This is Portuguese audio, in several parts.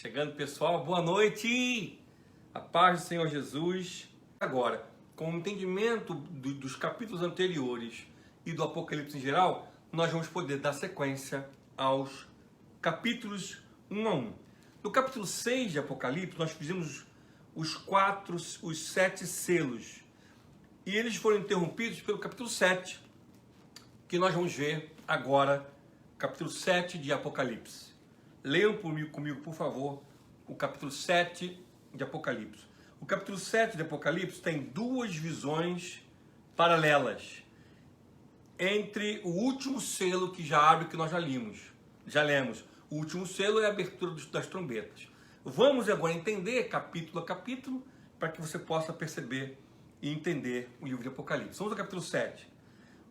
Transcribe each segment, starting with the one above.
Chegando, pessoal, boa noite! A paz do Senhor Jesus. Agora, com o entendimento dos capítulos anteriores e do Apocalipse em geral, nós vamos poder dar sequência aos capítulos 1 a 1. No capítulo 6 de Apocalipse, nós fizemos os 7 selos. E eles foram interrompidos pelo capítulo 7, que nós vamos ver agora, capítulo 7 de Apocalipse. Leiam comigo, por favor, o capítulo 7 de Apocalipse. O capítulo 7 de Apocalipse tem duas visões paralelas entre o último selo que já abre, que nós já lemos. O último selo é a abertura das trombetas. Vamos agora entender capítulo a capítulo, para que você possa perceber e entender o livro de Apocalipse. Vamos ao capítulo 7.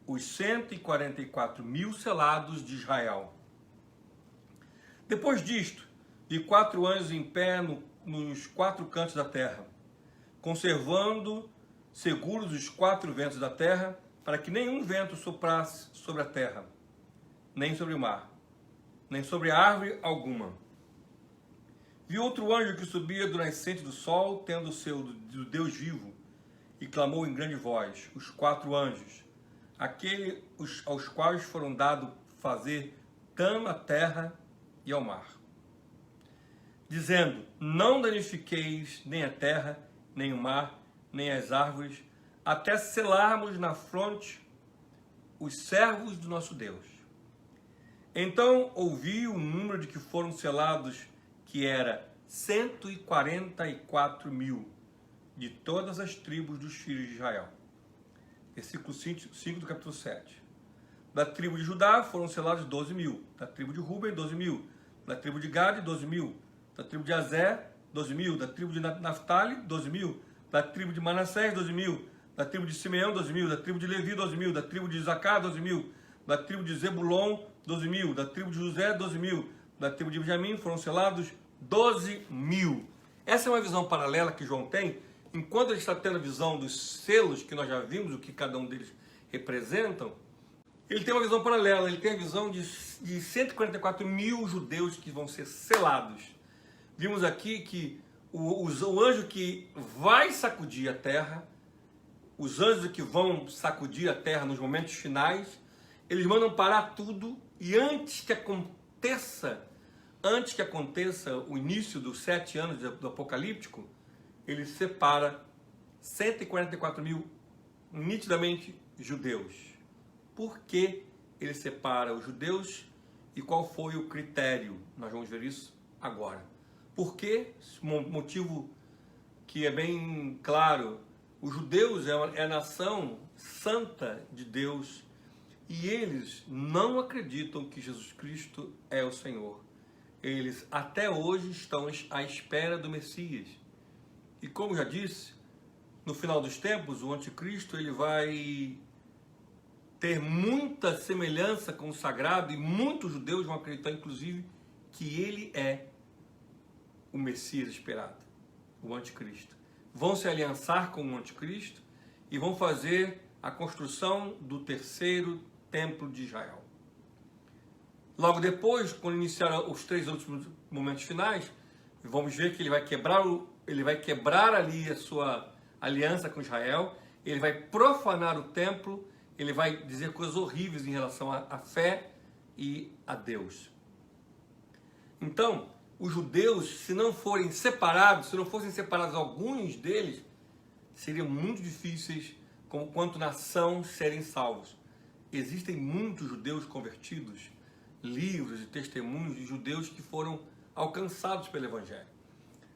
Os 144 mil selados de Israel. Depois disto, vi 4 anjos em pé nos 4 cantos da terra, conservando seguros os 4 ventos da terra, para que nenhum vento soprasse sobre a terra, nem sobre o mar, nem sobre árvore alguma. Vi outro anjo que subia do nascente do sol, tendo o selo do Deus vivo, e clamou em grande voz, os 4 anjos, aqueles aos quais foram dado fazer dano à terra e ao mar, dizendo: não danifiqueis nem a terra, nem o mar, nem as árvores, até selarmos na fronte os servos do nosso Deus. Então ouvi o número de que foram selados, que era 144 mil, de todas as tribos dos filhos de Israel. Versículo 5 do capítulo 7. Da tribo de Judá foram selados 12 mil. Da tribo de Ruben, 12 mil. Da tribo de Gade, 12 mil. Da tribo de Azer, 12 mil. Da tribo de Naftali, 12 mil. Da tribo de Manassés, 12 mil. Da tribo de Simeão, 12 mil. Da tribo de Levi, 12 mil. Da tribo de Isacar, 12 mil. Da tribo de Zebulon, 12 mil. Da tribo de José, 12 mil. Da tribo de Benjamim foram selados 12 mil. Essa é uma visão paralela que João tem, enquanto ele está tendo a visão dos selos, que nós já vimos o que cada um deles representam. Ele tem uma visão paralela, ele tem a visão de 144 mil judeus que vão ser selados. Vimos aqui que o anjo que vai sacudir a terra, os anjos que vão sacudir a terra nos momentos finais, eles mandam parar tudo, e antes que aconteça o início dos 7 anos do Apocalíptico, ele separa 144 mil nitidamente judeus. Por que ele separa os judeus e qual foi o critério? Nós vamos ver isso agora. Por que? Motivo que é bem claro. Os judeus é a nação santa de Deus e eles não acreditam que Jesus Cristo é o Senhor. Eles até hoje estão à espera do Messias. E como já disse, no final dos tempos, o anticristo ele vai ter muita semelhança com o sagrado e muitos judeus vão acreditar, inclusive, que ele é o Messias esperado, o anticristo. Vão se aliançar com o anticristo e vão fazer a construção do 3º templo de Israel. Logo depois, quando iniciar os 3 últimos momentos finais, vamos ver que ele vai quebrar ali a sua aliança com Israel, ele vai profanar o templo, ele vai dizer coisas horríveis em relação à fé e a Deus. Então, os judeus, se não fossem separados alguns deles, seriam muito difíceis, quanto nação, serem salvos. Existem muitos judeus convertidos, livros e testemunhos de judeus que foram alcançados pelo Evangelho.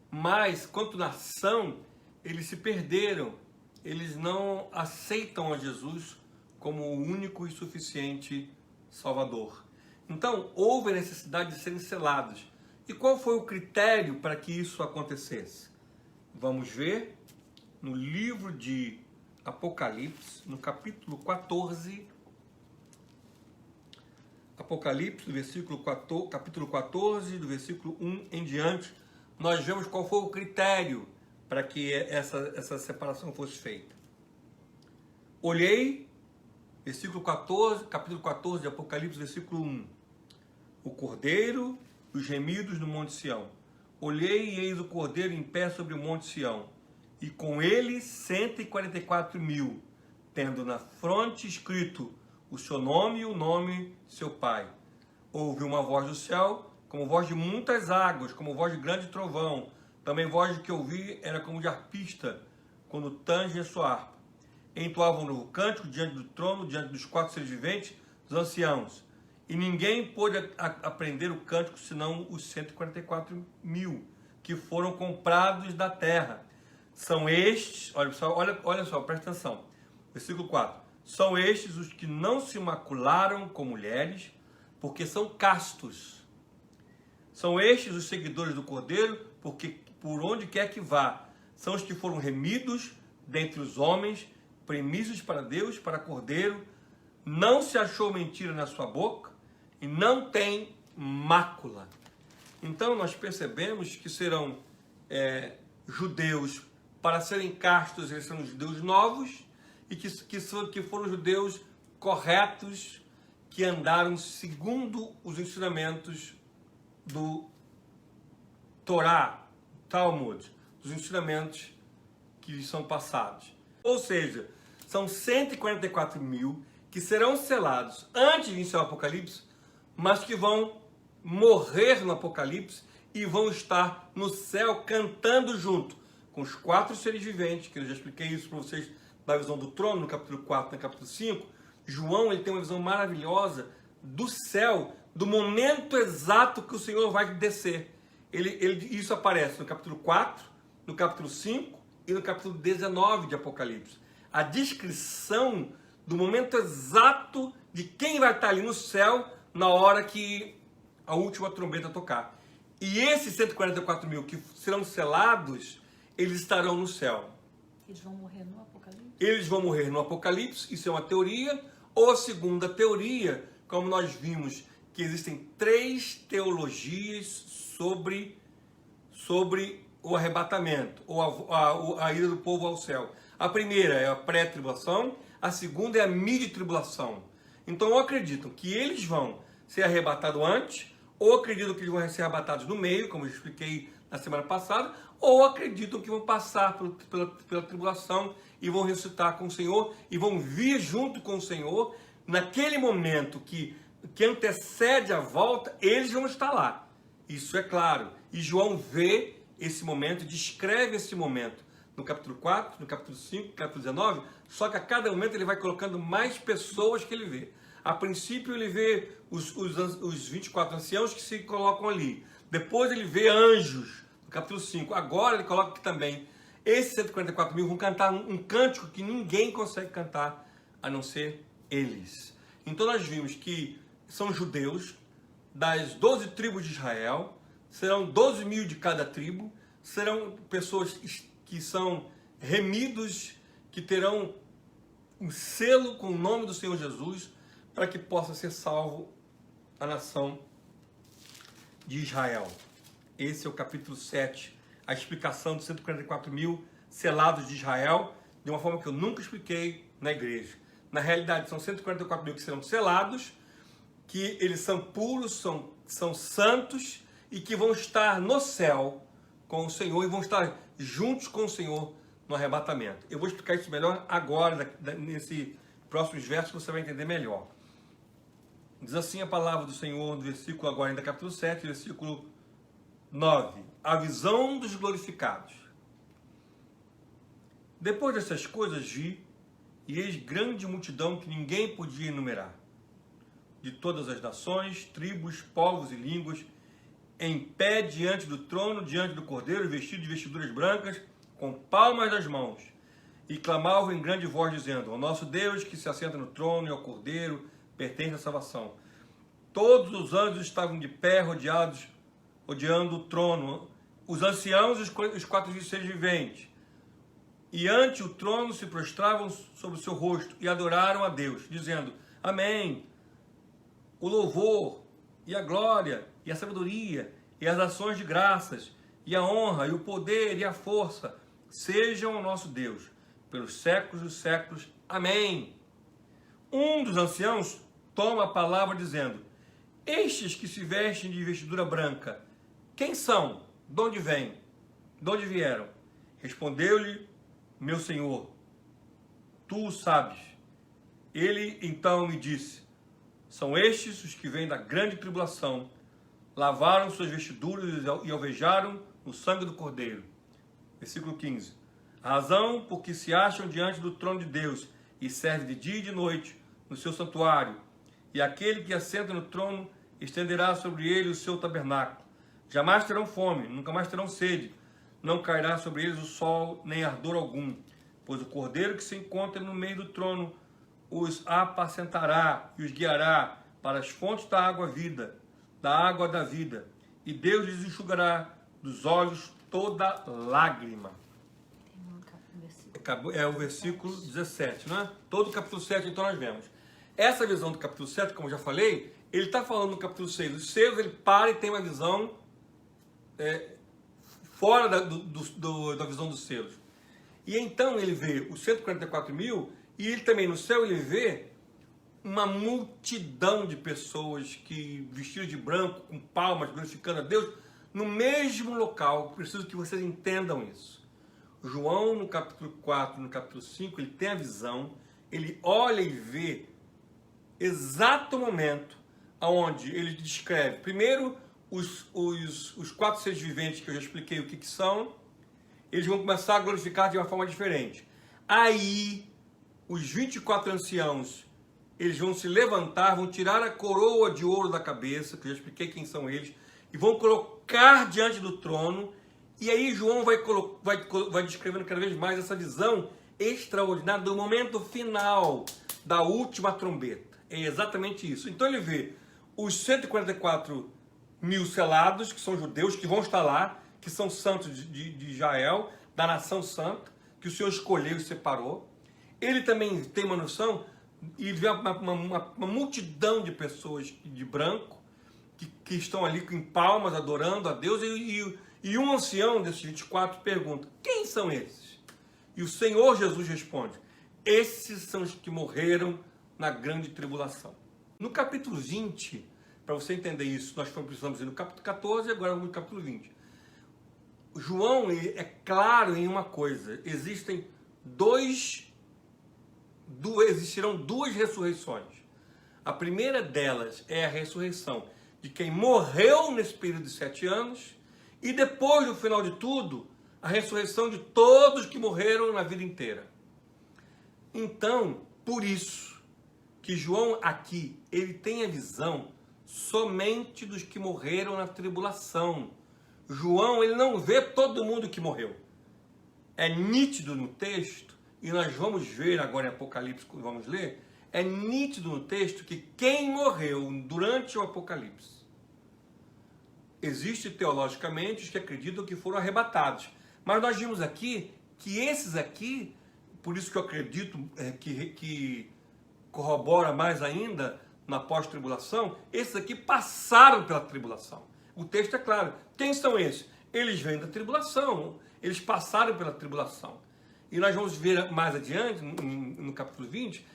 Mas, quanto nação, eles se perderam. Eles não aceitam a Jesus como o único e suficiente Salvador. Então, houve a necessidade de serem selados. E qual foi o critério para que isso acontecesse? Vamos ver no livro de Apocalipse, no capítulo 14. Apocalipse, capítulo 14, do versículo 1 em diante, nós vemos qual foi o critério para que essa separação fosse feita. Olhei, versículo 14, capítulo 14 de Apocalipse, versículo 1. O Cordeiro, os gemidos no Monte Sião. olhei e eis o Cordeiro em pé sobre o monte Sião, e com ele 144.000, tendo na fronte escrito o seu nome e o nome de seu pai. Houve uma voz do céu, como voz de muitas águas, como voz de grande trovão. Também voz que ouvi era como de arpista, quando tange a sua harpa. Entoavam um novo cântico diante do trono, diante dos 4 seres viventes, dos anciãos. E ninguém pôde aprender o cântico, senão os 144.000, que foram comprados da terra. São estes, olha só, presta atenção. Versículo 4. São estes os que não se macularam com mulheres, porque são castos. São estes os seguidores do Cordeiro, porque por onde quer que vá, são os que foram remidos dentre os homens, primícias para Deus, para Cordeiro. Não se achou mentira na sua boca e não tem mácula. Então nós percebemos que serão judeus, para serem castos, eles são judeus novos, e que foram judeus corretos, que andaram segundo os ensinamentos do Torá, Talmud, dos ensinamentos que lhes são passados. Ou seja, são 144.000 que serão selados antes de iniciar o Apocalipse, mas que vão morrer no Apocalipse e vão estar no céu cantando junto com os 4 seres viventes, que eu já expliquei isso para vocês da visão do trono, no capítulo 4, no capítulo 5. João, ele tem uma visão maravilhosa do céu, do momento exato que o Senhor vai descer. Isso aparece no capítulo 4, no capítulo 5 e no capítulo 19 de Apocalipse. A descrição do momento exato de quem vai estar ali no céu na hora que a última trombeta tocar. E esses 144.000 que serão selados, eles estarão no céu. Eles vão morrer no Apocalipse? Eles vão morrer no Apocalipse, isso é uma teoria. Ou a segunda teoria, como nós vimos que existem 3 teologias sobre o arrebatamento, ou a ida do povo ao céu. A primeira é a pré-tribulação, a segunda é a mid-tribulação. Então, ou acreditam que eles vão ser arrebatados antes, ou acreditam que eles vão ser arrebatados no meio, como eu expliquei na semana passada, ou acreditam que vão passar pela tribulação e vão ressuscitar com o Senhor e vão vir junto com o Senhor. Naquele momento que antecede a volta, eles vão estar lá. Isso é claro. E João vê esse momento, descreve esse momento no capítulo 4, no capítulo 5, no capítulo 19, só que a cada momento ele vai colocando mais pessoas que ele vê. A princípio ele vê os 24 anciãos que se colocam ali. Depois ele vê anjos, no capítulo 5. Agora ele coloca aqui também, esses 144.000 vão cantar um cântico que ninguém consegue cantar, a não ser eles. Então nós vimos que são judeus das 12 tribos de Israel, serão 12.000 de cada tribo, serão pessoas que são remidos, que terão um selo com o nome do Senhor Jesus, para que possa ser salvo a nação de Israel. Esse é o capítulo 7, a explicação dos 144.000 selados de Israel, de uma forma que eu nunca expliquei na igreja. Na realidade, são 144.000 que serão selados, que eles são puros, são santos, e que vão estar no céu com o Senhor, e vão estar juntos com o Senhor no arrebatamento. Eu vou explicar isso melhor agora, nesses próximos versos, você vai entender melhor. Diz assim a palavra do Senhor, no versículo agora ainda capítulo 7, versículo 9. A visão dos glorificados. Depois dessas coisas vi, e eis grande multidão que ninguém podia enumerar, de todas as nações, tribos, povos e línguas, em pé diante do trono, diante do Cordeiro, vestido de vestiduras brancas, com palmas nas mãos, e clamavam em grande voz, dizendo: ao nosso Deus que se assenta no trono e ao Cordeiro pertence a salvação. Todos os anjos estavam de pé, rodeando o trono, os anciãos e os 4 seres viventes, e ante o trono se prostravam sobre o seu rosto e adoraram a Deus, dizendo: amém. O louvor e a glória e a sabedoria e as ações de graças e a honra e o poder e a força sejam ao nosso Deus pelos séculos dos séculos. Amém. Um dos anciãos toma a palavra dizendo: estes que se vestem de vestidura branca, quem são? De onde vêm? De onde vieram? Respondeu-lhe, meu senhor, tu o sabes. Ele então me disse, são estes os que vêm da grande tribulação, lavaram suas vestiduras e alvejaram no sangue do Cordeiro. Versículo 15. A razão por que se acham diante do trono de Deus e servem de dia e de noite no seu santuário, e aquele que assenta no trono estenderá sobre ele o seu tabernáculo. Jamais terão fome, nunca mais terão sede, não cairá sobre eles o sol, nem ardor algum, pois o Cordeiro que se encontra no meio do trono os apacentará e os guiará para as fontes da água da vida, e Deus lhes enxugará dos olhos toda lágrima. É o versículo 17, não é? Todo o capítulo 7, então nós vemos. Essa visão do capítulo 7, como eu já falei, ele está falando no capítulo 6 os selos, ele para e tem uma visão fora da visão dos selos. E então ele vê os 144 mil, e ele também no céu ele vê uma multidão de pessoas que vestidas de branco, com palmas, glorificando a Deus, no mesmo local. Preciso que vocês entendam isso. João, no capítulo 4, no capítulo 5, ele tem a visão, ele olha e vê exato momento onde ele descreve, primeiro, os 4 seres viventes, que eu já expliquei o que são, eles vão começar a glorificar de uma forma diferente. Aí, os 24 anciãos, eles vão se levantar, vão tirar a coroa de ouro da cabeça, que eu já expliquei quem são eles, e vão colocar diante do trono. E aí João vai descrevendo cada vez mais essa visão extraordinária do momento final da última trombeta. É exatamente isso. Então ele vê os 144 mil selados, que são judeus, que vão estar lá, que são santos de Israel, da nação santa, que o Senhor escolheu e separou. Ele também tem uma noção, e vê uma multidão de pessoas de branco, que estão ali em palmas, adorando a Deus, e um ancião desses 24 pergunta, quem são esses? E o Senhor Jesus responde, esses são os que morreram na grande tribulação. No capítulo 20, para você entender isso, nós precisamos ir no capítulo 14 e agora no capítulo 20. João é claro em uma coisa, existirão duas ressurreições. A primeira delas é a ressurreição de quem morreu nesse período de 7 anos, e depois, no final de tudo, a ressurreição de todos que morreram na vida inteira. Então, por isso, que João aqui, ele tem a visão somente dos que morreram na tribulação. João, ele não vê todo mundo que morreu. É nítido no texto, e nós vamos ver agora em Apocalipse, quando vamos ler, é nítido no texto que quem morreu durante o Apocalipse, existe teologicamente os que acreditam que foram arrebatados. Mas nós vimos aqui que esses aqui, por isso que eu acredito que corrobora mais ainda na pós-tribulação, esses aqui passaram pela tribulação. O texto é claro. Quem são esses? Eles vêm da tribulação. Eles passaram pela tribulação. E nós vamos ver mais adiante, no capítulo 20,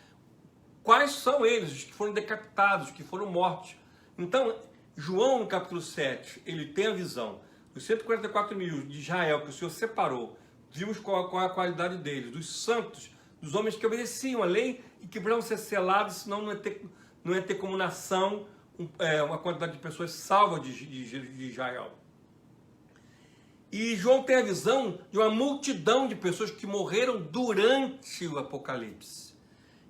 quais são eles, os que foram decapitados, os que foram mortos. Então, João, no capítulo 7, ele tem a visão dos 144 mil de Israel que o Senhor separou. Vimos qual é a qualidade deles, dos santos, dos homens que obedeciam a lei e que precisavam ser selados, senão não ia ter como nação uma quantidade de pessoas salvas de Israel. E João tem a visão de uma multidão de pessoas que morreram durante o Apocalipse.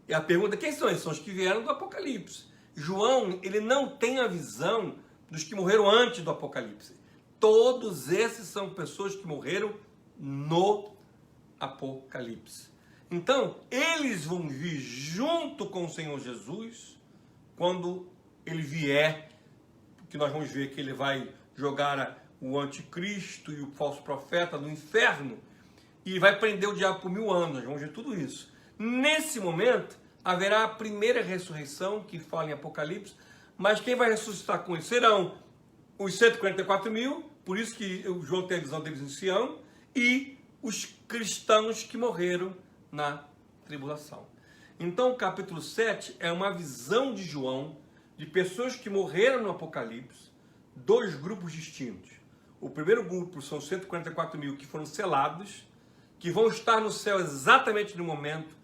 E a pergunta, quem são esses? São os que vieram do Apocalipse. João, ele não tem a visão dos que morreram antes do Apocalipse. Todos esses são pessoas que morreram no Apocalipse. Então, eles vão vir junto com o Senhor Jesus quando ele vier, que nós vamos ver que ele vai jogar o anticristo e o falso profeta no inferno e vai prender o diabo por 1000 anos. Nós vamos ver tudo isso. Nesse momento, haverá a primeira ressurreição, que fala em Apocalipse, mas quem vai ressuscitar com eles serão os 144 mil, por isso que o João tem a visão deles em Sião, e os cristãos que morreram na tribulação. Então, o capítulo 7 é uma visão de João de pessoas que morreram no Apocalipse, dois grupos distintos. O primeiro grupo são 144 mil que foram selados, que vão estar no céu exatamente no momento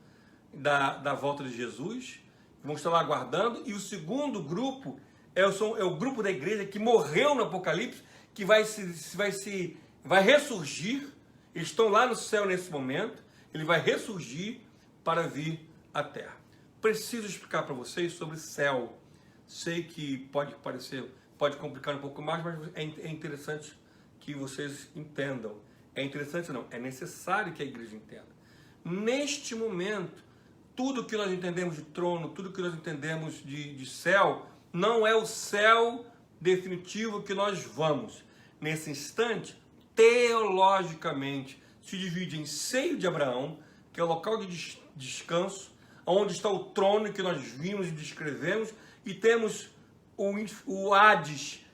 da volta de Jesus, vão estar lá aguardando. E o segundo grupo é o grupo da igreja que morreu no Apocalipse, que vai ressurgir. Eles estão lá no céu nesse momento, ele vai ressurgir para vir à terra. Preciso explicar para vocês sobre céu. Sei que pode complicar um pouco mais, mas é interessante que vocês entendam. É interessante não, é necessário que a igreja entenda. Neste momento, tudo que nós entendemos de trono, tudo que nós entendemos de céu, não é o céu definitivo que nós vamos. Nesse instante, teologicamente, se divide em seio de Abraão, que é o local de descanso, onde está o trono que nós vimos e descrevemos, e temos o Hades,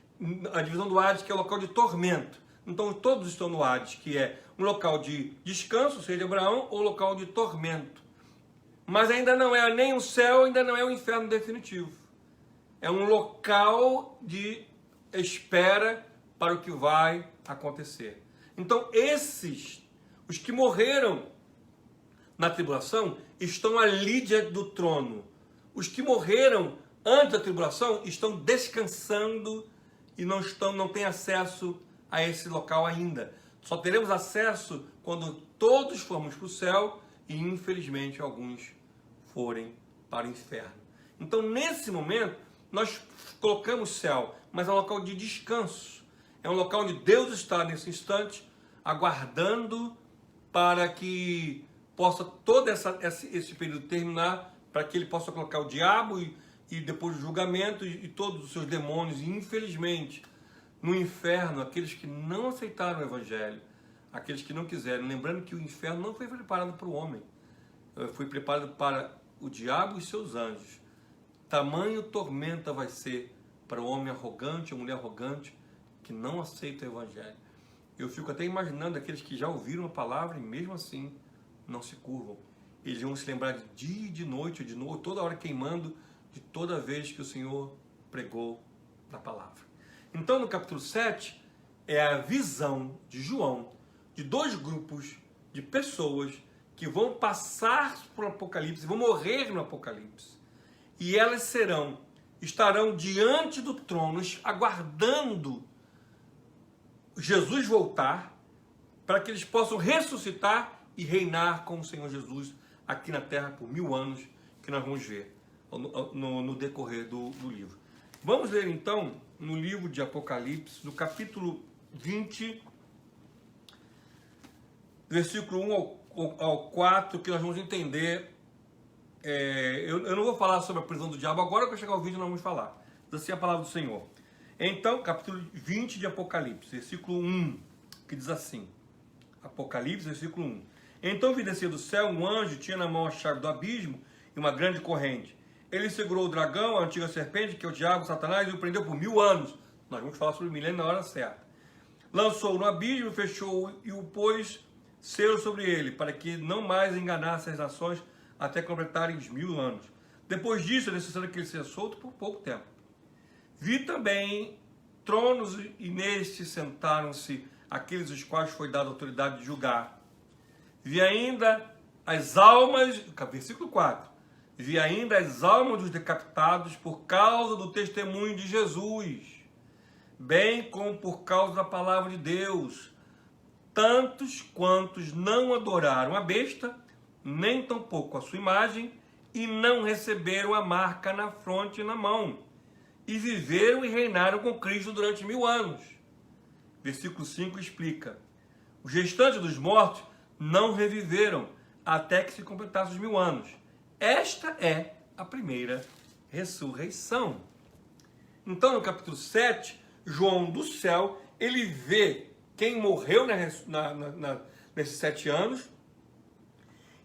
a divisão do Hades, que é o local de tormento. Então todos estão no Hades, que é um local de descanso, seja de Abraão, ou local de tormento. Mas ainda não é nem o céu, ainda não é o inferno definitivo. É um local de espera para o que vai acontecer. Então os que morreram na tribulação estão ali diante do trono. Os que morreram antes da tribulação estão descansando e não têm acesso a esse local ainda. Só teremos acesso quando todos formos para o céu e, infelizmente, alguns forem para o inferno. Então, nesse momento, nós colocamos céu, mas é um local de descanso. É um local onde Deus está, nesse instante, aguardando para que possa todo esse período terminar, para que ele possa colocar o diabo e depois o julgamento e todos os seus demônios. E, infelizmente, no inferno, aqueles que não aceitaram o evangelho, aqueles que não quiseram, lembrando que o inferno não foi preparado para o homem, foi preparado para o diabo e seus anjos. Tamanho tormenta vai ser para o homem arrogante, a mulher arrogante, que não aceita o evangelho. Eu fico até imaginando aqueles que já ouviram a palavra e mesmo assim não se curvam. Eles vão se lembrar de dia e de noite, toda hora queimando, de toda vez que o Senhor pregou na palavra. Então, no capítulo 7, é a visão de João, de dois grupos de pessoas que vão passar por Apocalipse, vão morrer no Apocalipse. E elas estarão diante do trono, aguardando Jesus voltar, para que eles possam ressuscitar e reinar com o Senhor Jesus aqui na terra por 1000 anos, que nós vamos ver no decorrer do livro. Vamos ler então no livro de Apocalipse, no capítulo 20, versículo 1 ao 4, que nós vamos entender. Eu não vou falar sobre a prisão do diabo agora, que eu chegar ao vídeo nós vamos falar. Assim é a palavra do Senhor. Então, capítulo 20 de Apocalipse, versículo 1, que diz assim, Apocalipse, versículo 1. Então vi descer do céu um anjo, tinha na mão a chave do abismo e uma grande corrente. Ele segurou o dragão, a antiga serpente, que é o diabo, Satanás, e o prendeu por 1000 anos. Nós vamos falar sobre o milênio na hora certa. Lançou-o no abismo, fechou e o pôs selo sobre ele, para que não mais enganasse as nações até completarem os 1000 anos. Depois disso, é necessário que ele seja solto por pouco tempo. Vi também tronos e nestes sentaram-se aqueles os quais foi dada a autoridade de julgar. Vi ainda as almas, versículo 4, vi ainda as almas dos decapitados por causa do testemunho de Jesus, bem como por causa da palavra de Deus, tantos quantos não adoraram a besta, nem tampouco a sua imagem, e não receberam a marca na fronte e na mão, e viveram e reinaram com Cristo durante 1000 anos. Versículo 5 explica, os restantes dos mortos não reviveram até que se completassem os 1000 anos. Esta é a primeira ressurreição. Então, no capítulo 7, João do céu, ele vê quem morreu nesses 7 anos,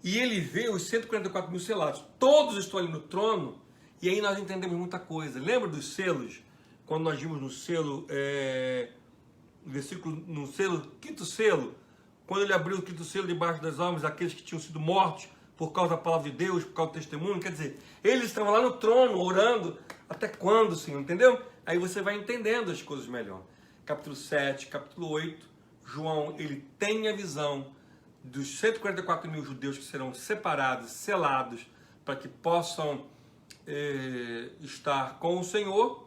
e ele vê os 144 mil selados. Todos estão ali no trono, e aí nós entendemos muita coisa. Lembra dos selos? Quando nós vimos no selo, quinto selo, quando ele abriu o quinto selo debaixo das almas, aqueles que tinham sido mortos por causa da palavra de Deus, por causa do testemunho, quer dizer, eles estavam lá no trono, orando, até quando, Senhor, entendeu? Aí você vai entendendo as coisas melhor. capítulo 7, capítulo 8, João ele tem a visão dos 144 mil judeus que serão separados, selados, para que possam estar com o Senhor.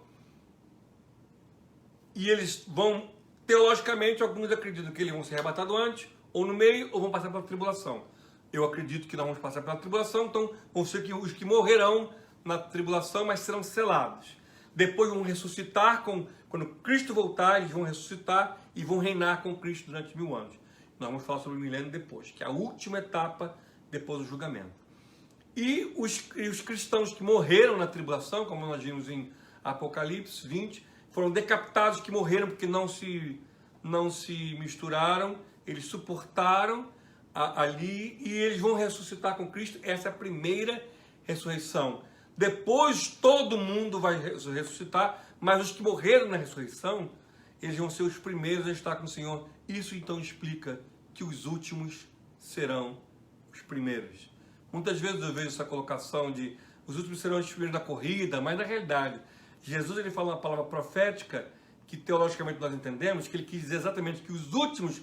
E eles vão, teologicamente, alguns acreditam que eles vão ser arrebatados antes, ou no meio, ou vão passar pela tribulação. Eu acredito que não vamos passar pela tribulação, então vão ser os que morrerão na tribulação, mas serão selados. Depois vão ressuscitar, quando Cristo voltar, eles vão ressuscitar e vão reinar com Cristo durante 1000 anos. Nós vamos falar sobre o milênio depois, que é a última etapa depois do julgamento. E os cristãos que morreram na tribulação, como nós vimos em Apocalipse 20, foram decapitados, que morreram porque não se misturaram, eles suportaram ali e eles vão ressuscitar com Cristo. Essa é a primeira ressurreição. Depois todo mundo vai ressuscitar, mas os que morreram na ressurreição, eles vão ser os primeiros a estar com o Senhor. Isso então explica que os últimos serão os primeiros. Muitas vezes eu vejo essa colocação de os últimos serão os primeiros da corrida, mas na realidade, Jesus ele fala uma palavra profética que teologicamente nós entendemos, que ele quis dizer exatamente que os últimos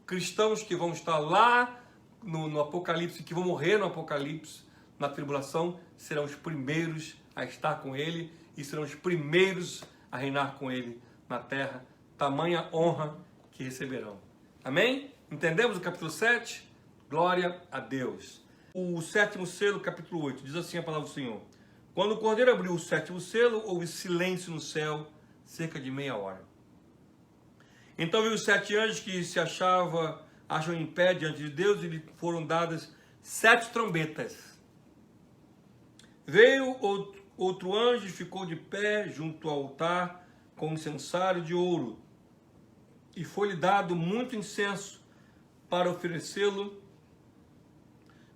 cristãos que vão estar lá no Apocalipse, que vão morrer no Apocalipse, na tribulação, serão os primeiros a estar com ele e serão os primeiros a reinar com ele na terra. Tamanha honra que receberão. Amém? Entendemos o capítulo 7? Glória a Deus. O sétimo selo, capítulo 8, diz assim a palavra do Senhor. Quando o Cordeiro abriu o sétimo selo, houve silêncio no céu, cerca de meia hora. Então viu os 7 anjos que se acham em pé diante de Deus, e lhe foram dadas 7 trombetas. Veio outro anjo e ficou de pé junto ao altar com um incensário de ouro, e foi-lhe dado muito incenso para oferecê-lo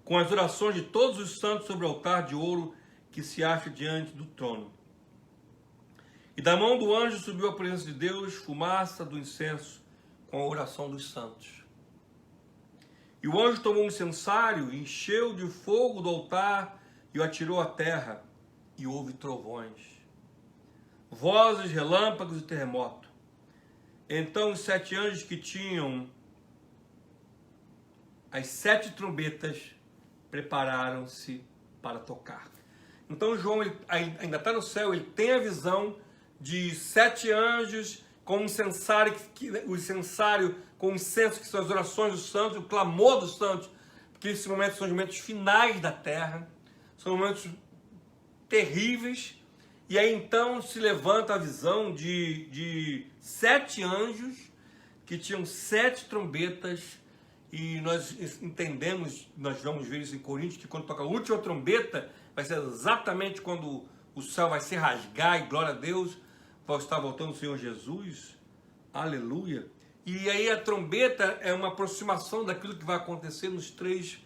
com as orações de todos os santos sobre o altar de ouro que se acha diante do trono. E da mão do anjo subiu a presença de Deus fumaça do incenso com a oração dos santos. E o anjo tomou um incensário, encheu de fogo do altar e o atirou à terra, e houve trovões, vozes, relâmpagos e terremoto. Então os 7 anjos que tinham as 7 trombetas prepararam-se para tocar. Então João ainda está no céu, ele tem a visão de 7 anjos com um incensário, o incensário com incenso, que são as orações dos santos, o clamor dos santos, porque esses momentos são os momentos finais da terra, são momentos terríveis. E aí então se levanta a visão de 7 anjos que tinham 7 trombetas, e nós entendemos, nós vamos ver isso em Coríntios, que quando toca a última trombeta, vai ser exatamente quando o céu vai se rasgar, e glória a Deus, vai estar voltando o Senhor Jesus, aleluia. E aí a trombeta é uma aproximação daquilo que vai acontecer nos 3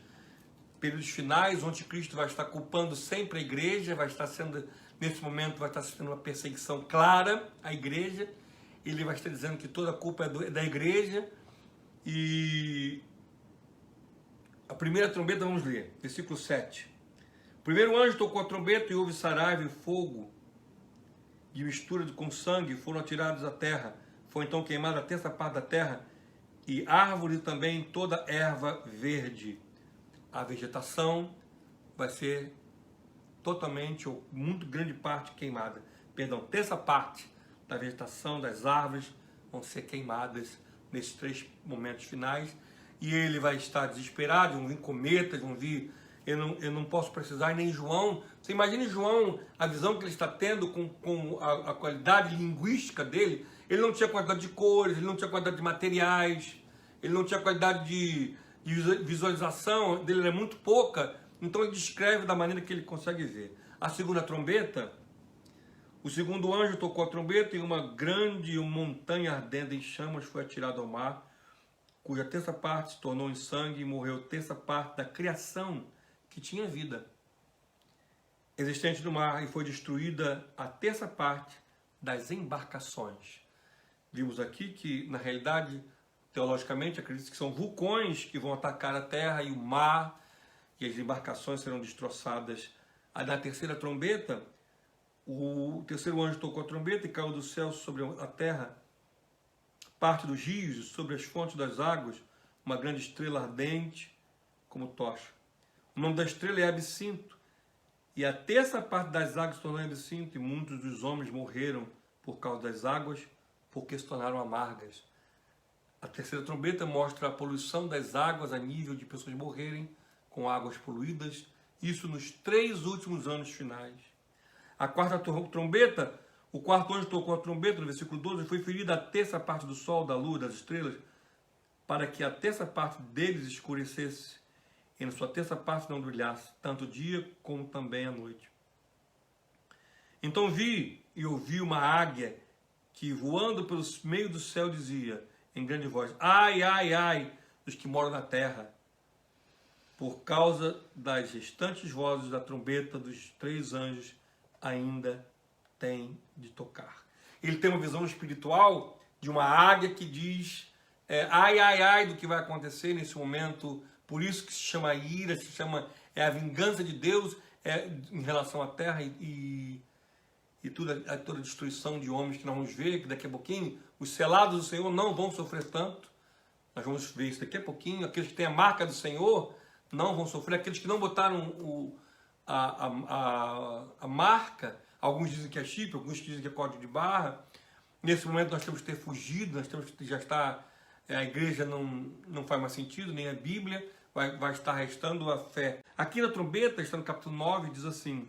períodos finais, onde Cristo vai estar culpando sempre a igreja, vai estar sendo, nesse momento, vai estar sendo uma perseguição clara à igreja. Ele vai estar dizendo que toda a culpa é da igreja. E a primeira trombeta, vamos ler, versículo 7. O primeiro anjo tocou a trombeta e houve saraiva e fogo e mistura com sangue, foram atirados à terra. Foi então queimada a terça parte da terra, e árvore também, toda erva verde. A vegetação vai ser totalmente, ou muito grande parte, queimada. Perdão, terça parte da vegetação, das árvores, vão ser queimadas nesses 3 momentos finais. E ele vai estar desesperado, vão vir cometas, vão vir... Eu não posso precisar, nem João. Você imagina João, a visão que ele está tendo com a qualidade linguística dele. Ele não tinha quantidade de cores, ele não tinha quantidade de materiais, ele não tinha qualidade de visualização dele, é muito pouca. Então ele descreve da maneira que ele consegue ver. A segunda trombeta, o segundo anjo tocou a trombeta e uma grande montanha ardendo em chamas foi atirada ao mar, cuja terça parte se tornou em sangue, e morreu terça parte da criação que tinha vida existente no mar, e foi destruída a terça parte das embarcações. Vimos aqui que, na realidade, teologicamente, acredita que são vulcões que vão atacar a terra e o mar, e as embarcações serão destroçadas. Na terceira trombeta, o terceiro anjo tocou a trombeta e caiu do céu sobre a terra parte dos rios e sobre as fontes das águas uma grande estrela ardente como tocha. O nome da estrela é Absinto, e a terça parte das águas se tornou absinto, e muitos dos homens morreram por causa das águas, porque se tornaram amargas. A terceira trombeta mostra a poluição das águas a nível de pessoas morrerem com águas poluídas, isso nos 3 últimos anos finais. A quarta trombeta, o quarto anjo tocou a trombeta, no versículo 12, foi ferida a terça parte do sol, da lua, das estrelas, para que a terça parte deles escurecesse, e na sua terça parte não brilhasse, tanto o dia como também a noite. Então vi e ouvi uma águia que, voando pelo meio do céu, dizia em grande voz: ai, ai, ai, dos que moram na terra, por causa das restantes vozes da trombeta dos 3 anjos ainda tem de tocar. Ele tem uma visão espiritual de uma águia que diz ai, ai, ai do que vai acontecer nesse momento. Por isso que se chama ira, se chama a vingança de Deus em relação à terra e toda a destruição de homens que nós vamos ver, que daqui a pouquinho os selados do Senhor não vão sofrer tanto. Nós vamos ver isso daqui a pouquinho. Aqueles que têm a marca do Senhor não vão sofrer. Aqueles que não botaram a marca, alguns dizem que é chip, alguns dizem que é código de barra. Nesse momento nós temos que ter fugido, nós temos que já estar, a igreja não faz mais sentido, nem a Bíblia, vai estar restando a fé. Aqui na trombeta, está no capítulo 9, diz assim: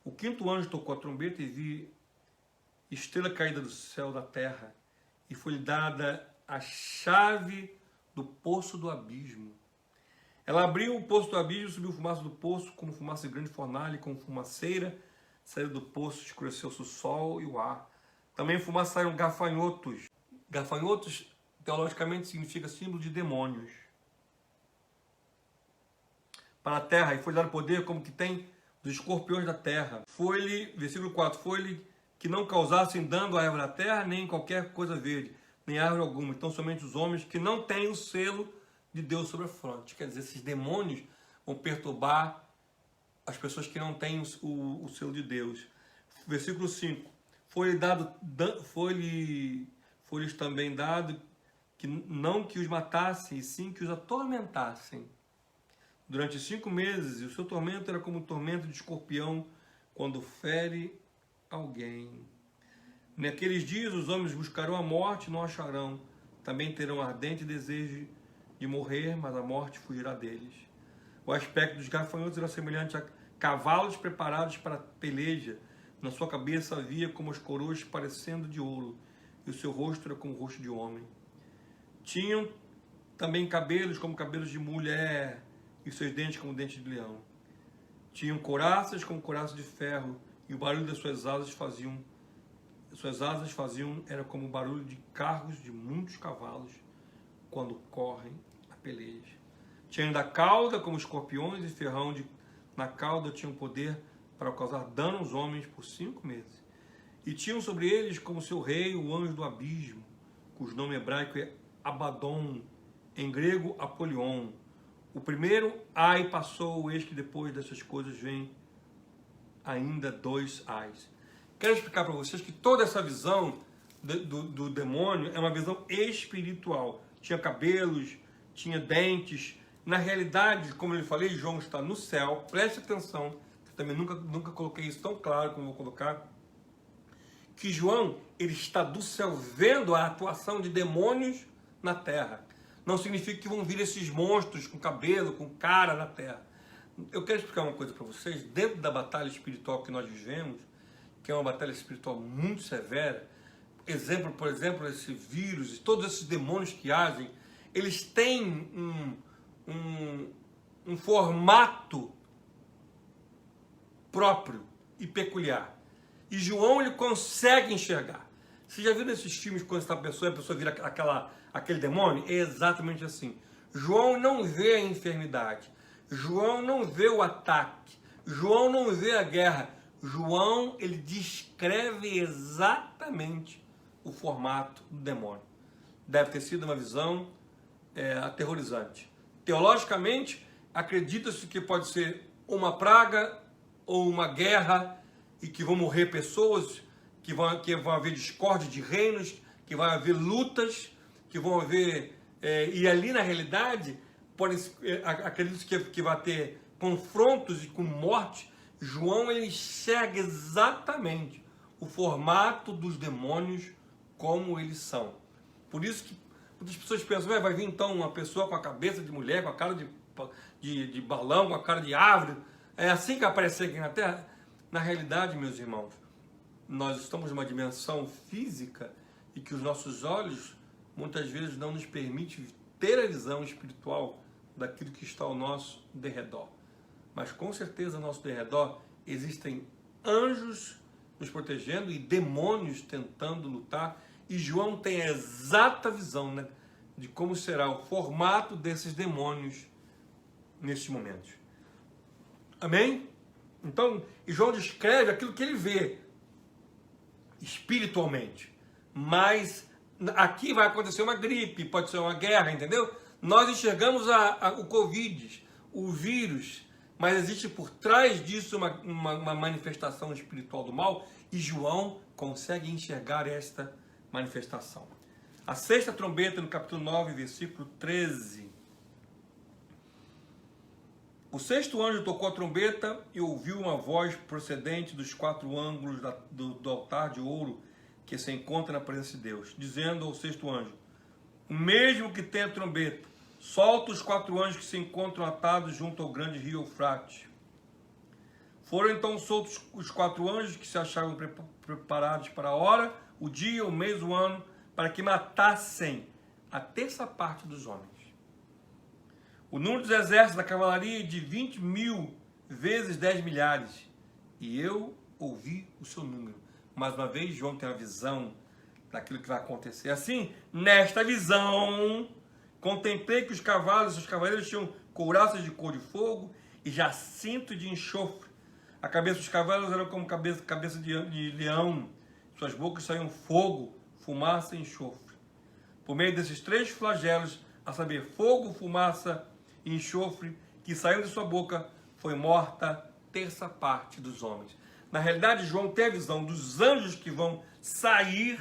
o quinto anjo tocou a trombeta e vi estrela caída do céu da terra, e foi-lhe dada a chave do poço do abismo. Ela abriu o poço do abismo, subiu fumaça do poço, como fumaça de grande fornalha, como fumaceira, saiu do poço, escureceu-se o sol e o ar. Também fumaça saíram gafanhotos. Gafanhotos, teologicamente, significa símbolo de demônios. Para a terra, e foi dado poder como que tem dos escorpiões da terra. Foi-lhe, versículo 4, foi-lhe que não causassem dano à árvore da terra, nem em qualquer coisa verde, nem árvore alguma. Então somente os homens que não têm o selo de Deus sobre a fronte. Quer dizer, esses demônios vão perturbar as pessoas que não têm o selo de Deus. Versículo 5. Foi-lhes também dado que não que os matassem, e sim que os atormentassem durante 5 meses, e o seu tormento era como o tormento de escorpião quando fere alguém. Naqueles dias os homens buscarão a morte e não acharão. Também terão ardente desejo de morrer, mas a morte fugirá deles. O aspecto dos gafanhotos era semelhante a cavalos preparados para a peleja. Na sua cabeça havia como as coroas parecendo de ouro, e o seu rosto era como o rosto de homem. Tinham também cabelos como cabelos de mulher, e seus dentes como dentes de leão. Tinham couraças como couraças de ferro, e o barulho das suas asas faziam era como o barulho de carros de muitos cavalos quando correm a peleja. Tinham da cauda como escorpiões, e ferrão na cauda tinham poder para causar dano aos homens por 5 meses. E tinham sobre eles como seu rei o anjo do abismo, cujo nome hebraico é Abaddon, em grego Apolion. O primeiro ai passou, eis que depois dessas coisas vem ainda 2 ais. Quero explicar para vocês que toda essa visão do demônio é uma visão espiritual. Tinha cabelos, tinha dentes. Na realidade, como eu falei, João está no céu. Preste atenção, eu também nunca coloquei isso tão claro como vou colocar. Que João, ele está do céu vendo a atuação de demônios na terra. Não significa que vão vir esses monstros com cabelo, com cara na terra. Eu quero explicar uma coisa para vocês. Dentro da batalha espiritual que nós vivemos, que é uma batalha espiritual muito severa, por exemplo, esse vírus e todos esses demônios que agem, eles têm um formato próprio e peculiar. E João, ele consegue enxergar. Você já viu nesses filmes quando a pessoa vira aquele demônio? É exatamente assim. João não vê a enfermidade. João não vê o ataque. João não vê a guerra. João, ele descreve exatamente o formato do demônio. Deve ter sido uma visão aterrorizante. Teologicamente, acredita-se que pode ser uma praga ou uma guerra e que vão morrer pessoas, que vão haver discórdia de reinos, que vai haver lutas, que vão haver... e ali, na realidade, acredito que vai ter confrontos e com morte. João, ele enxerga exatamente o formato dos demônios como eles são. Por isso que muitas pessoas pensam, vai vir então uma pessoa com a cabeça de mulher, com a cara de balão, com a cara de árvore. É assim que vai aparecer aqui na Terra? Na realidade, meus irmãos, nós estamos numa dimensão física e que os nossos olhos muitas vezes não nos permitem ter a visão espiritual daquilo que está ao nosso derredor. Mas com certeza ao nosso derredor existem anjos nos protegendo e demônios tentando lutar. E João tem a exata visão, né, de como será o formato desses demônios nesses momentos. Amém? Então, e João descreve aquilo que ele vê espiritualmente. Mas aqui vai acontecer uma gripe, pode ser uma guerra, entendeu? Nós enxergamos o Covid, o vírus, mas existe por trás disso uma manifestação espiritual do mal, e João consegue enxergar esta manifestação. A sexta trombeta, no capítulo 9, versículo 13. O sexto anjo tocou a trombeta e ouviu uma voz procedente dos quatro ângulos do altar de ouro que se encontra na presença de Deus, dizendo ao sexto anjo, o mesmo que tem a trombeta, solta os quatro anjos que se encontram atados junto ao grande rio Eufrates. Foram então soltos os quatro anjos que se achavam preparados para a hora, o dia, o mês, o ano, para que matassem a terça parte dos homens. O número dos exércitos da cavalaria de 20.000 vezes 10 milhares. E eu ouvi o seu número. Mais uma vez, João tem a visão daquilo que vai acontecer. Assim, nesta visão, contemplei que os cavalos e os cavaleiros tinham couraças de cor de fogo e jacinto de enxofre. A cabeça dos cavalos era como cabeça de leão. Suas bocas saíam fogo, fumaça e enxofre. Por meio desses três flagelos, a saber, fogo, fumaça e enxofre, que saiu de sua boca, foi morta terça parte dos homens. Na realidade, João tem a visão dos anjos que vão sair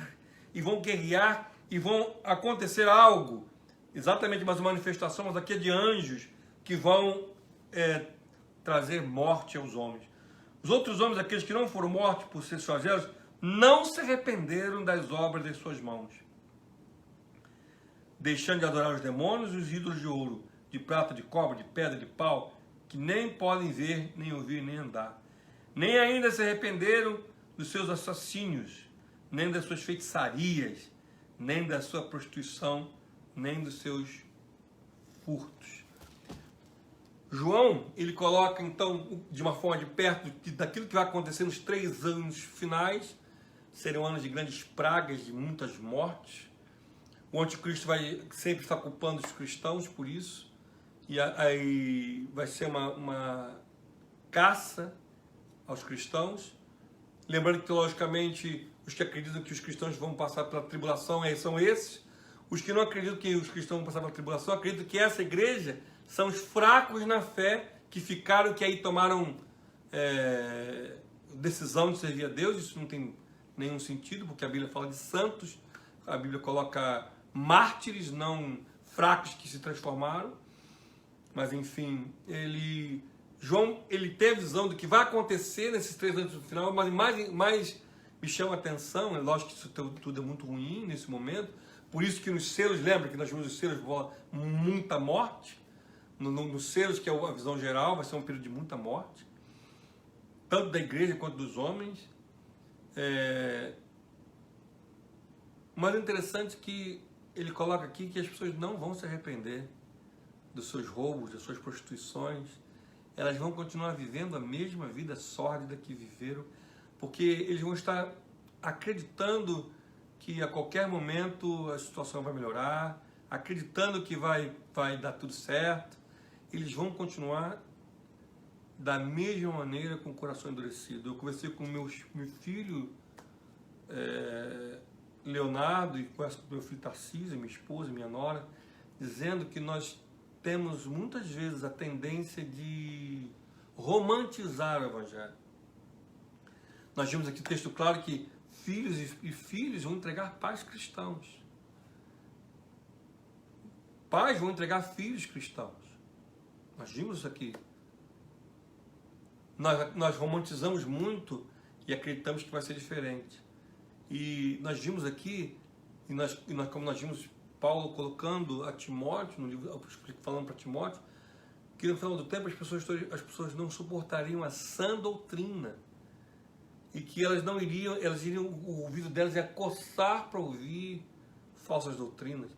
e vão guerrear e vão acontecer algo. Exatamente mais uma manifestação, mas aqui é de anjos que vão trazer morte aos homens. Os outros homens, aqueles que não foram mortos por seus flagelos, não se arrependeram das obras de suas mãos, deixando de adorar os demônios e os ídolos de ouro, de prata, de cobre, de pedra, de pau, que nem podem ver, nem ouvir, nem andar. Nem ainda se arrependeram dos seus assassínios, nem das suas feitiçarias, nem da sua prostituição, nem dos seus furtos. João, ele coloca então de uma forma de perto daquilo que vai acontecer nos 3 anos finais. Serão anos de grandes pragas, de muitas mortes. O anticristo vai sempre estar culpando os cristãos por isso. E aí vai ser uma caça aos cristãos. Lembrando que, teologicamente, os que acreditam que os cristãos vão passar pela tribulação são esses. Os que não acreditam que os cristãos vão passar pela tribulação, acreditam que essa igreja são os fracos na fé que ficaram, que aí tomaram decisão de servir a Deus. Isso não tem nenhum sentido, porque a Bíblia fala de santos, a Bíblia coloca mártires, não fracos que se transformaram. Mas enfim, João, ele tem a visão do que vai acontecer nesses 3 anos no final, mas mais me chama a atenção, é lógico que isso tudo é muito ruim nesse momento, por isso que nos selos, lembra que nós vimos os selos, muita morte, nos selos, que é a visão geral, vai ser um período de muita morte, tanto da igreja quanto dos homens. Mas é interessante que ele coloca aqui que as pessoas não vão se arrepender dos seus roubos, das suas prostituições. Elas vão continuar vivendo a mesma vida sórdida que viveram, porque eles vão estar acreditando que a qualquer momento a situação vai melhorar, acreditando que vai dar tudo certo. Eles vão continuar da mesma maneira, com o coração endurecido. Eu conversei com meu filho Leonardo e com meu filho Tarcísio, minha esposa, minha nora, dizendo que nós temos muitas vezes a tendência de romantizar o Evangelho. Nós vimos aqui o texto claro que filhos e filhos vão entregar pais cristãos. Pais vão entregar filhos cristãos. Nós vimos isso aqui. Nós romantizamos muito e acreditamos que vai ser diferente. E nós vimos aqui, como nós vimos Paulo colocando a Timóteo, no livro, falando para Timóteo, que no final do tempo as pessoas não suportariam a sã doutrina. E que elas iriam, o ouvido delas ia coçar para ouvir falsas doutrinas.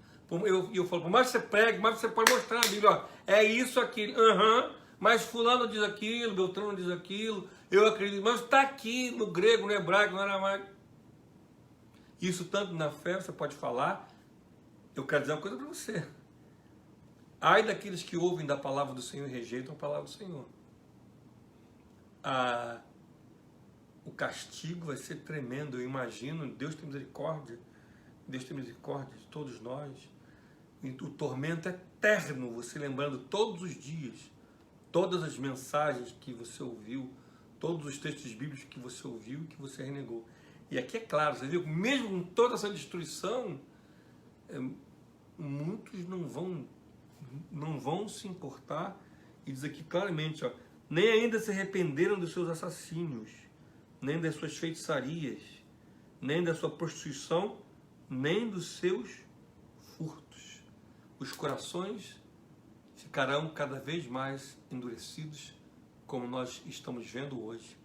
Eu falo, por mais que você pregue, mais você pode mostrar na Bíblia, ó, é isso, aquilo, mas fulano diz aquilo, Beltrano diz aquilo, eu acredito, mas está aqui no grego, no hebraico, no aramaico. Isso tanto na fé, você pode falar. Eu quero dizer uma coisa para você. Ai daqueles que ouvem da palavra do Senhor e rejeitam a palavra do Senhor. O castigo vai ser tremendo, eu imagino. Deus tem misericórdia. Deus tem misericórdia de todos nós. E o tormento é eterno, você lembrando todos os dias, todas as mensagens que você ouviu, todos os textos bíblicos que você ouviu e que você renegou. E aqui é claro, você viu, mesmo com toda essa destruição, muitos não vão se importar. E diz aqui claramente, ó, nem ainda se arrependeram dos seus assassínios, nem das suas feitiçarias, nem da sua prostituição, nem dos seus furtos. Os corações ficarão cada vez mais endurecidos, como nós estamos vendo hoje.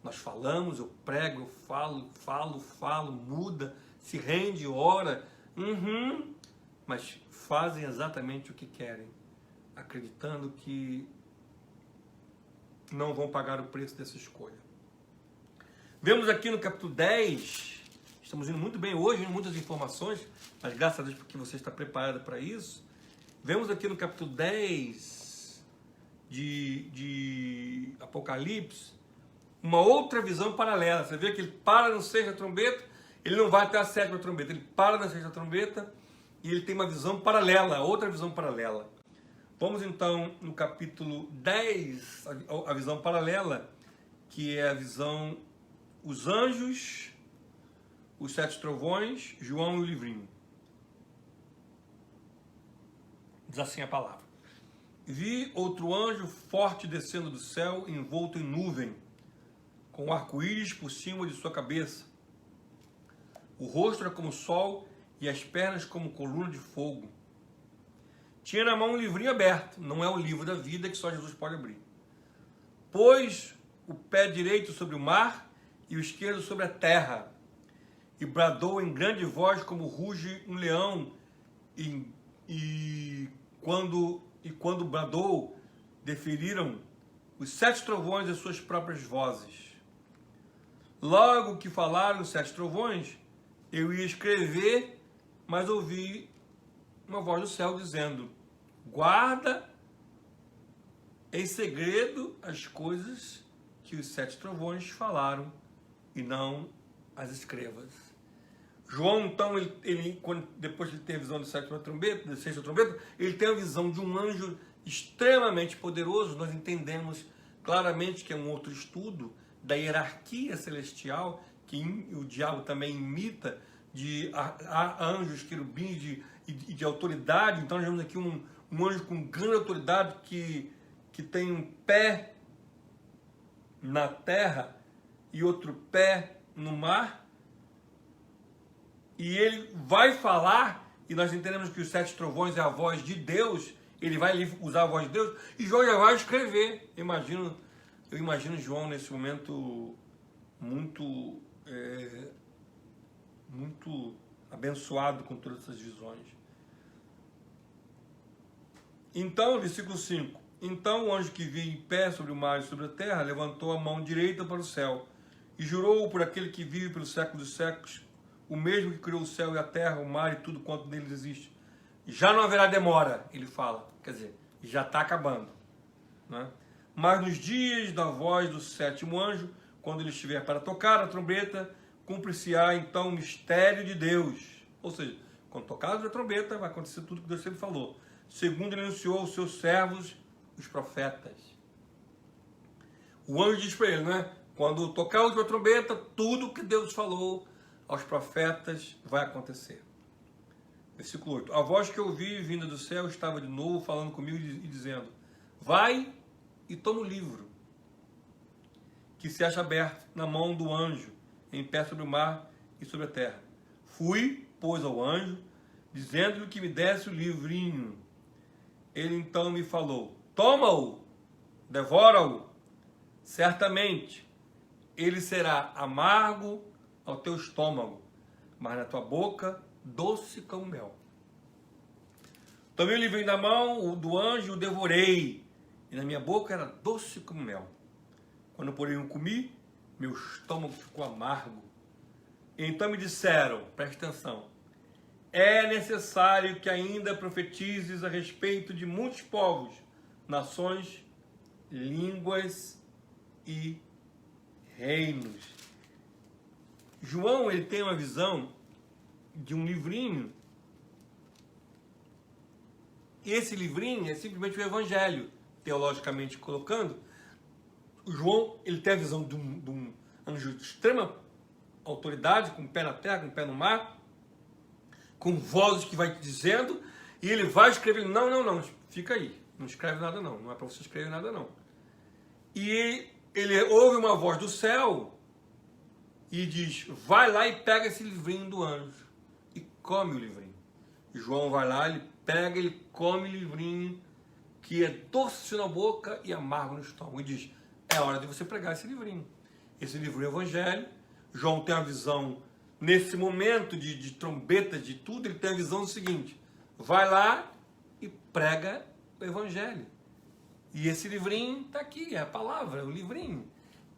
Nós falamos, eu prego, eu falo, muda, se rende, ora, mas fazem exatamente o que querem, acreditando que não vão pagar o preço dessa escolha. Vemos aqui no capítulo 10, estamos indo muito bem hoje, muitas informações, mas graças a Deus porque você está preparado para isso. Vemos aqui no capítulo 10 de Apocalipse, uma outra visão paralela. Você vê que ele para no sexta trombeta, ele não vai até a sétima trombeta, ele para na sexta trombeta e ele tem uma visão paralela, outra visão paralela. Vamos então no capítulo 10, a visão paralela, que é a visão, os anjos, os 7 trovões, João e o livrinho. Diz assim a palavra. Vi outro anjo forte descendo do céu, envolto em nuvem, com arco-íris por cima de sua cabeça. O rosto era como o sol e as pernas como coluna de fogo. Tinha na mão um livrinho aberto, não é o livro da vida que só Jesus pode abrir. Pôs o pé direito sobre o mar e o esquerdo sobre a terra, e bradou em grande voz como ruge um leão, e quando bradou, deferiram os 7 trovões as suas próprias vozes. Logo que falaram os 7 trovões, eu ia escrever, mas ouvi uma voz do céu dizendo: guarda em segredo as coisas que os 7 trovões falaram e não as escrevas. João, então, depois que ele tem a visão da sexta trombeta, ele tem a visão de um anjo extremamente poderoso. Nós entendemos claramente que é um outro estudo da hierarquia celestial, que o diabo também imita, de anjos, querubins e de autoridade. Então nós vemos aqui um anjo com grande autoridade que tem um pé na terra e outro pé no mar. E ele vai falar, e nós entendemos que os 7 trovões é a voz de Deus, ele vai usar a voz de Deus, e João já vai escrever. Eu imagino João nesse momento muito abençoado com todas essas visões. Então, versículo 5. Então o anjo que via em pé sobre o mar e sobre a terra levantou a mão direita para o céu e jurou por aquele que vive pelos séculos dos séculos, o mesmo que criou o céu e a terra, o mar e tudo quanto neles existe. Já não haverá demora, ele fala. Quer dizer, já está acabando, né? Mas nos dias da voz do 7º anjo, quando ele estiver para tocar a trombeta, cumprir-se-á então o mistério de Deus. Ou seja, quando tocar a trombeta, vai acontecer tudo que Deus sempre falou. Segundo ele anunciou aos seus servos, os profetas. O anjo diz para ele, né? Quando tocar a última trombeta, tudo que Deus falou aos profetas vai acontecer. Versículo 8. A voz que eu ouvi vinda do céu estava de novo falando comigo e dizendo: vai e toma o livro que se acha aberto na mão do anjo, em pé sobre o mar e sobre a terra. Fui, pois, ao anjo, dizendo-lhe que me desse o livrinho. Ele então me falou: toma-o, devora-o. Certamente ele será amargo ao teu estômago, mas na tua boca doce como mel. Tomei o livrinho da mão do anjo e o devorei, e na minha boca era doce como mel. Quando, porém, eu comi, meu estômago ficou amargo. Então me disseram, preste atenção, é necessário que ainda profetizes a respeito de muitos povos, nações, línguas e reinos. João, ele tem uma visão de um livrinho. E esse livrinho é simplesmente o Evangelho, teologicamente colocando. O João, ele tem a visão de um anjo de extrema autoridade, com o pé na terra, com o pé no mar, com vozes que vai te dizendo, e ele vai escrever, não, fica aí, não escreve nada não é para você escrever nada não. E ele ouve uma voz do céu e diz: vai lá e pega esse livrinho do anjo e come o livrinho. E João vai lá, ele pega, ele come o livrinho que é doce na boca e amargo no estômago, e diz: é hora de você pregar esse livrinho. Esse livro é o Evangelho. João tem a visão, nesse momento de trombeta, de tudo, ele tem a visão do seguinte: vai lá e prega o Evangelho. E esse livrinho está aqui, é a palavra, é o livrinho,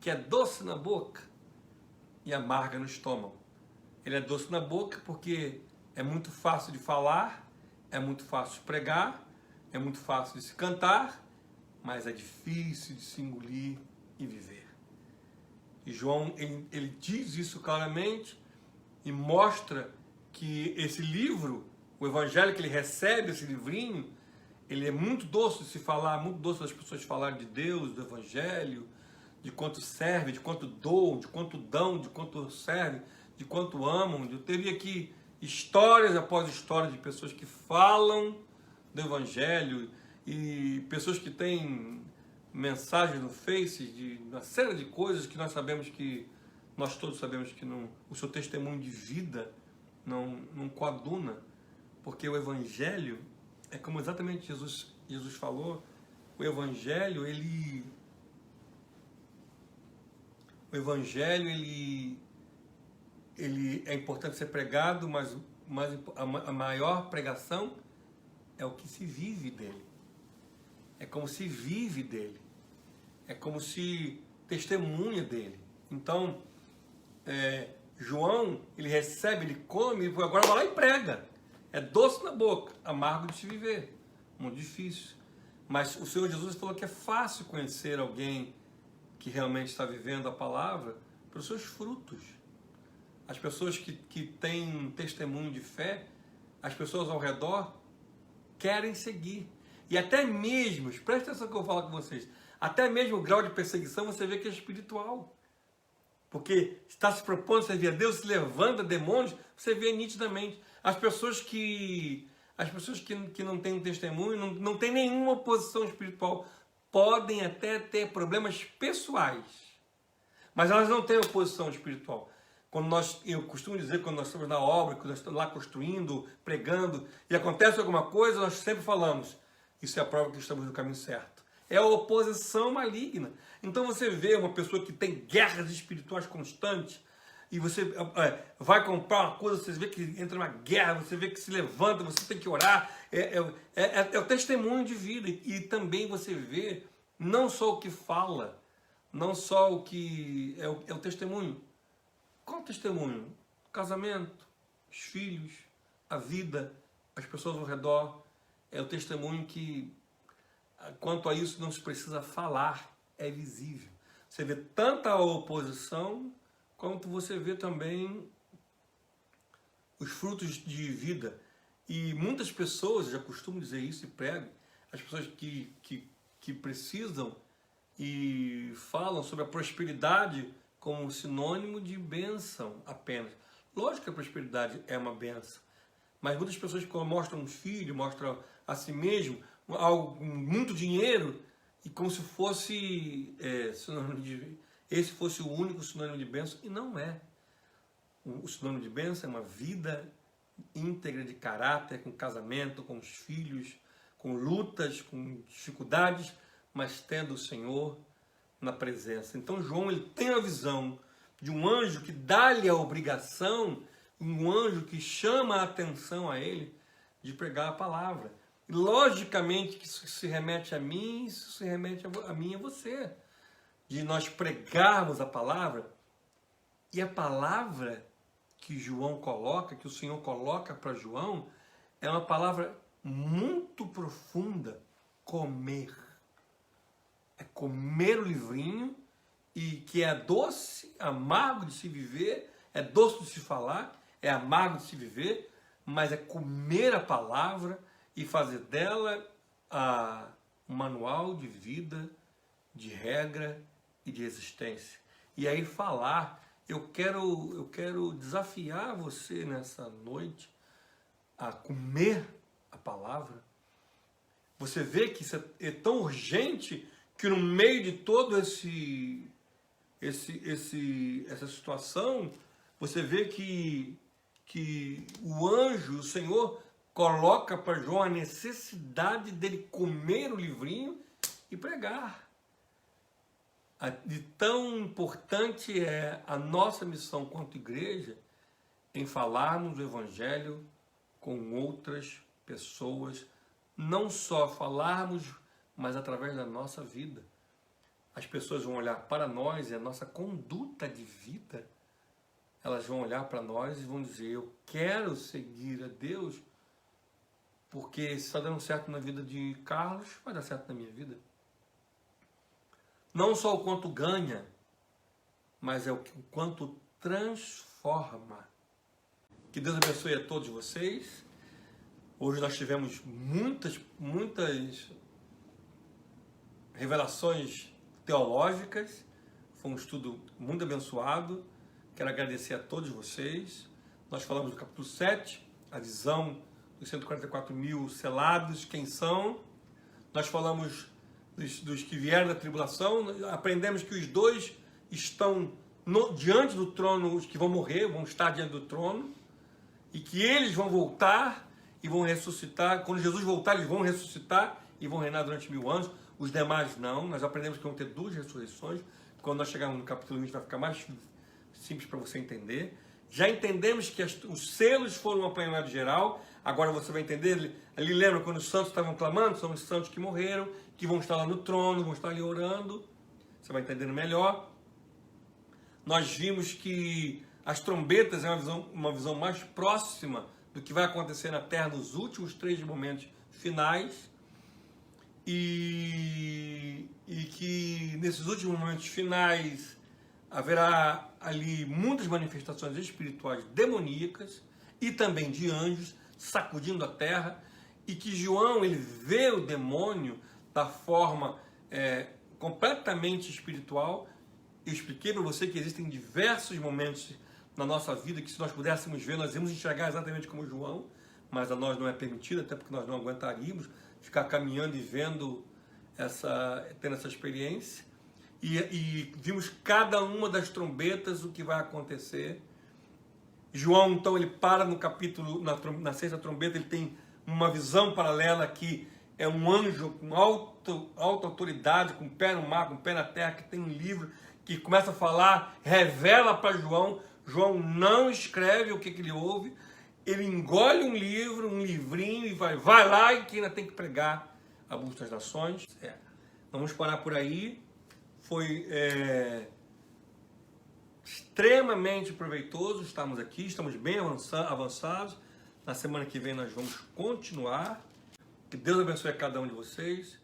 que é doce na boca e amarga no estômago. Ele é doce na boca porque é muito fácil de falar, é muito fácil de pregar, é muito fácil de se cantar, mas é difícil de se engolir e viver. E João, ele diz isso claramente e mostra que esse livro, o Evangelho que ele recebe, esse livrinho, ele é muito doce de se falar, muito doce das pessoas falarem de Deus, do Evangelho, de quanto serve, de quanto doam, de quanto dão, de quanto serve, de quanto amam. Eu teria aqui histórias após histórias de pessoas que falam do Evangelho e pessoas que têm mensagens no Face, de uma série de coisas que nós sabemos que, nós todos sabemos que não, o seu testemunho de vida não coaduna, porque o Evangelho é como exatamente Jesus falou, o Evangelho, ele é importante ser pregado, mas a maior pregação é o que se vive dele. É como se vive dele. É como se testemunha dele. Então, João, ele recebe, ele come, agora vai lá e prega. É doce na boca, amargo de se viver. Muito difícil. Mas o Senhor Jesus falou que é fácil conhecer alguém que realmente está vivendo a palavra pelos seus frutos. As pessoas que têm testemunho de fé, as pessoas ao redor querem seguir. E até mesmo, presta atenção que eu vou falar com vocês, até mesmo o grau de perseguição você vê que é espiritual. Porque está se propondo a servir a Deus, se levanta demônios, você vê nitidamente. As pessoas que não têm um testemunho, não têm nenhuma oposição espiritual, podem até ter problemas pessoais, mas elas não têm oposição espiritual. Eu costumo dizer, quando nós estamos na obra, quando nós estamos lá construindo, pregando, e acontece alguma coisa, nós sempre falamos: isso é a prova que estamos no caminho certo. É a oposição maligna. Então você vê uma pessoa que tem guerras espirituais constantes, e você vai comprar uma coisa, você vê que entra numa guerra, você vê que se levanta, você tem que orar. É o testemunho de vida. E também você vê não só o que fala, não só o que é o testemunho. Qual o testemunho? O casamento, os filhos, a vida, as pessoas ao redor. É o testemunho que, quanto a isso, não se precisa falar, é visível. Você vê tanta oposição, quanto você vê também os frutos de vida. E muitas pessoas, já costumo dizer isso e prego, as pessoas que precisam e falam sobre a prosperidade como sinônimo de bênção apenas. Lógico que a prosperidade é uma benção. Mas muitas pessoas que mostram um filho, mostram a si mesmo algo com muito dinheiro e como se fosse sinônimo de... Esse fosse o único sinônimo de bênção, e não é. O sinônimo de bênção é uma vida íntegra de caráter, com casamento, com os filhos, com lutas, com dificuldades, mas tendo o Senhor na presença. Então João ele tem a visão de um anjo que dá-lhe a obrigação, um anjo que chama a atenção a ele de pregar a palavra. E logicamente que isso se remete a mim, isso se remete a mim e a você. De nós pregarmos a palavra, e a palavra que João coloca, que o Senhor coloca para João, é uma palavra muito profunda: comer. É comer o livrinho, e que é doce, amargo de se viver, é doce de se falar, é amargo de se viver, mas é comer a palavra e fazer dela um manual de vida, de regra e de existência. E aí falar, eu quero desafiar você nessa noite a comer a palavra. Você vê que isso é tão urgente que no meio de todo essa situação, você vê que o anjo, o Senhor, coloca para João a necessidade dele comer o livrinho e pregar. De tão importante é a nossa missão quanto igreja em falarmos o Evangelho com outras pessoas, não só falarmos, mas através da nossa vida. As pessoas vão olhar para nós e a nossa conduta de vida, elas vão olhar para nós e vão dizer: eu quero seguir a Deus, porque se está dando certo na vida de Carlos, vai dar certo na minha vida. Não só o quanto ganha, mas é o quanto transforma. Que Deus abençoe a todos vocês. Hoje nós tivemos muitas revelações teológicas. Foi um estudo muito abençoado. Quero agradecer a todos vocês. Nós falamos do capítulo 7, a visão dos 144 mil selados, quem são. Nós falamos dos que vieram da tribulação. Aprendemos que os dois estão diante do trono, os que vão morrer, vão estar diante do trono, e que eles vão voltar e vão ressuscitar. Quando Jesus voltar, eles vão ressuscitar e vão reinar durante 1000 anos. Os demais não. Nós aprendemos que vão ter 2 ressurreições. Quando nós chegarmos no capítulo 20 vai ficar mais simples para você entender. Já entendemos que os selos foram um apanhamento geral. Agora você vai entender. Ali lembra quando os santos estavam clamando? São os santos que morreram, que vão estar lá no trono, vão estar ali orando. Você vai entendendo melhor. Nós vimos que as trombetas é uma visão mais próxima do que vai acontecer na Terra nos últimos 3 momentos finais. E que nesses últimos momentos finais haverá ali muitas manifestações espirituais demoníacas e também de anjos sacudindo a terra, e que João ele vê o demônio da forma completamente espiritual. Eu expliquei para você que existem diversos momentos na nossa vida que, se nós pudéssemos ver, nós íamos enxergar exatamente como João, mas a nós não é permitido, até porque nós não aguentaríamos ficar caminhando e vendo tendo essa experiência. E vimos cada uma das trombetas, o que vai acontecer. João, então, ele para no capítulo, na 6ª trombeta, ele tem uma visão paralela que é um anjo com alta autoridade, com o pé no mar, com o pé na terra, que tem um livro, que começa a falar, revela para João. João não escreve o que ele ouve, ele engole um livro, um livrinho, e vai lá, e que ainda tem que pregar a busca das nações. Vamos parar por aí. Foi extremamente proveitoso estarmos aqui, estamos bem avançados. Na semana que vem nós vamos continuar. Que Deus abençoe a cada um de vocês.